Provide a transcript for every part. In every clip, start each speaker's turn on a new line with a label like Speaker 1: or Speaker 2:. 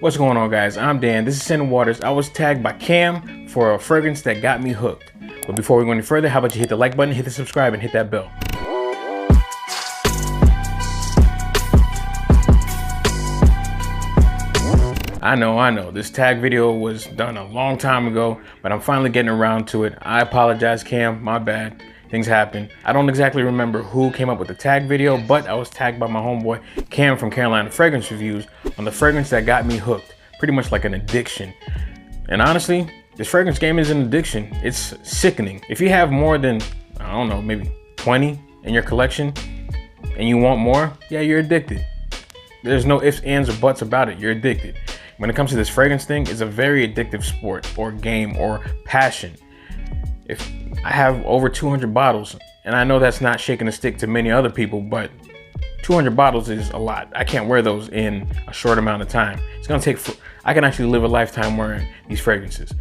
Speaker 1: What's going on, guys? I'm Dan. This is Scented Waters. I was tagged by Cam for a fragrance that got me hooked. But before we go any further, how about you hit the like button, hit the subscribe, and hit that bell. I know, this tag video was done a long time ago, but I'm finally getting around to it. I apologize, Cam, my bad. Things happen. I don't exactly remember who came up with the tag video, but I was tagged by my homeboy Cam from Carolina Fragrance Reviews on the fragrance that got me hooked. Pretty much like an addiction. And honestly, this fragrance game is an addiction. It's sickening. If you have more than, I don't know, maybe 20 in your collection and you want more, yeah, you're addicted. There's no ifs, ands, or buts about it. You're addicted. When it comes to this fragrance thing, it's a very addictive sport or game or passion. If I have over 200 bottles, and I know that's not shaking a stick to many other people, but 200 bottles is a lot. I can't wear those in a short amount of time. It's gonna take, I can actually live a lifetime wearing these fragrances,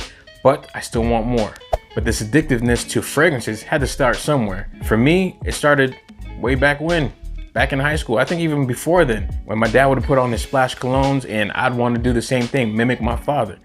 Speaker 1: but I still want more. But this addictiveness to fragrances had to start somewhere. For me, it started way back when. Back in high school, I think even before then, when my dad would have put on his splash colognes and I'd want to do the same thing, mimic my father.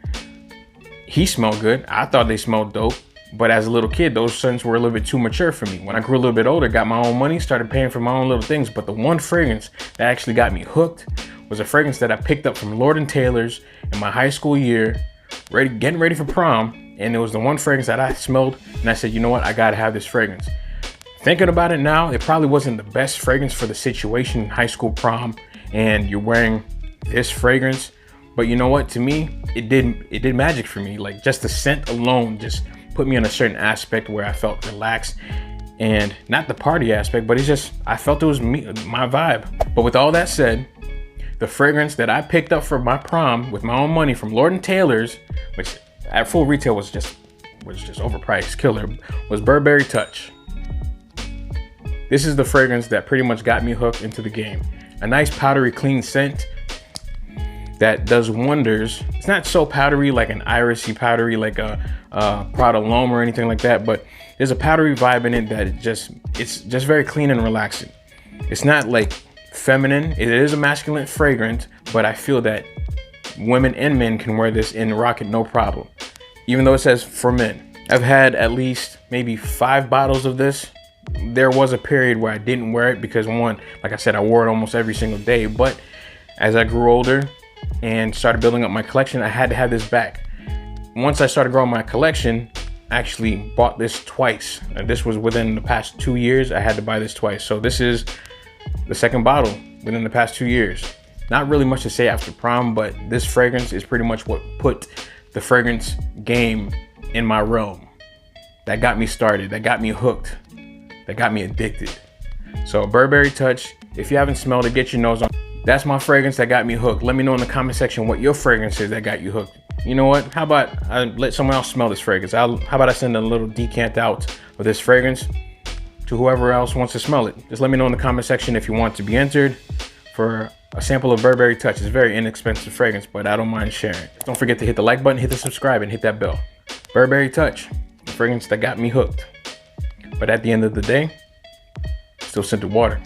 Speaker 1: He smelled good. I thought they smelled dope. But as a little kid, those scents were a little bit too mature for me. When I grew a little bit older, got my own money, started paying for my own little things. But the one fragrance that actually got me hooked was a fragrance that I picked up from Lord & Taylor's in my high school year, getting ready for prom. And it was the one fragrance that I smelled and I said, you know what, I gotta have this fragrance. Thinking about it now, it probably wasn't the best fragrance for the situation in high school prom and you're wearing this fragrance. But you know what, to me, it did magic for me. Like just the scent alone just put me in a certain aspect where I felt relaxed, and not the party aspect, but it's just, I felt it was me, my vibe. But with all that said, the fragrance that I picked up for my prom with my own money from Lord & Taylor's, which at full retail was just overpriced, killer, was Burberry Touch. This is the fragrance that pretty much got me hooked into the game. A nice powdery clean scent that does wonders. It's not so powdery like an irisy powdery like a Prada L'Homme or anything like that, but there's a powdery vibe in it that it's just very clean and relaxing. It's not like feminine. It is a masculine fragrance, but I feel that women and men can wear this and rock it no problem, even though it says for men. I've had at least maybe 5 bottles of this. There was a period where I didn't wear it because, one, like I said, I wore it almost every single day, but as I grew older and started building up my collection, I had to have this back. Once I started growing my collection, I actually bought this twice. This was within the past 2 years. I had to buy this twice. So this is the second bottle within the past 2 years. Not really much to say after prom, but this fragrance is pretty much what put the fragrance game in my realm. That got me started, that got me hooked, that got me addicted. So Burberry Touch, if you haven't smelled it, get your nose on. That's my fragrance that got me hooked. Let me know in the comment section what your fragrance is that got you hooked. You know what? How about I let someone else smell this fragrance? How about I send a little decant out of this fragrance to whoever else wants to smell it? Just let me know in the comment section if you want to be entered for a sample of Burberry Touch. It's a very inexpensive fragrance, but I don't mind sharing. Don't forget to hit the like button, hit the subscribe, and hit that bell. Burberry Touch, the fragrance that got me hooked. But at the end of the day, still Scented Water.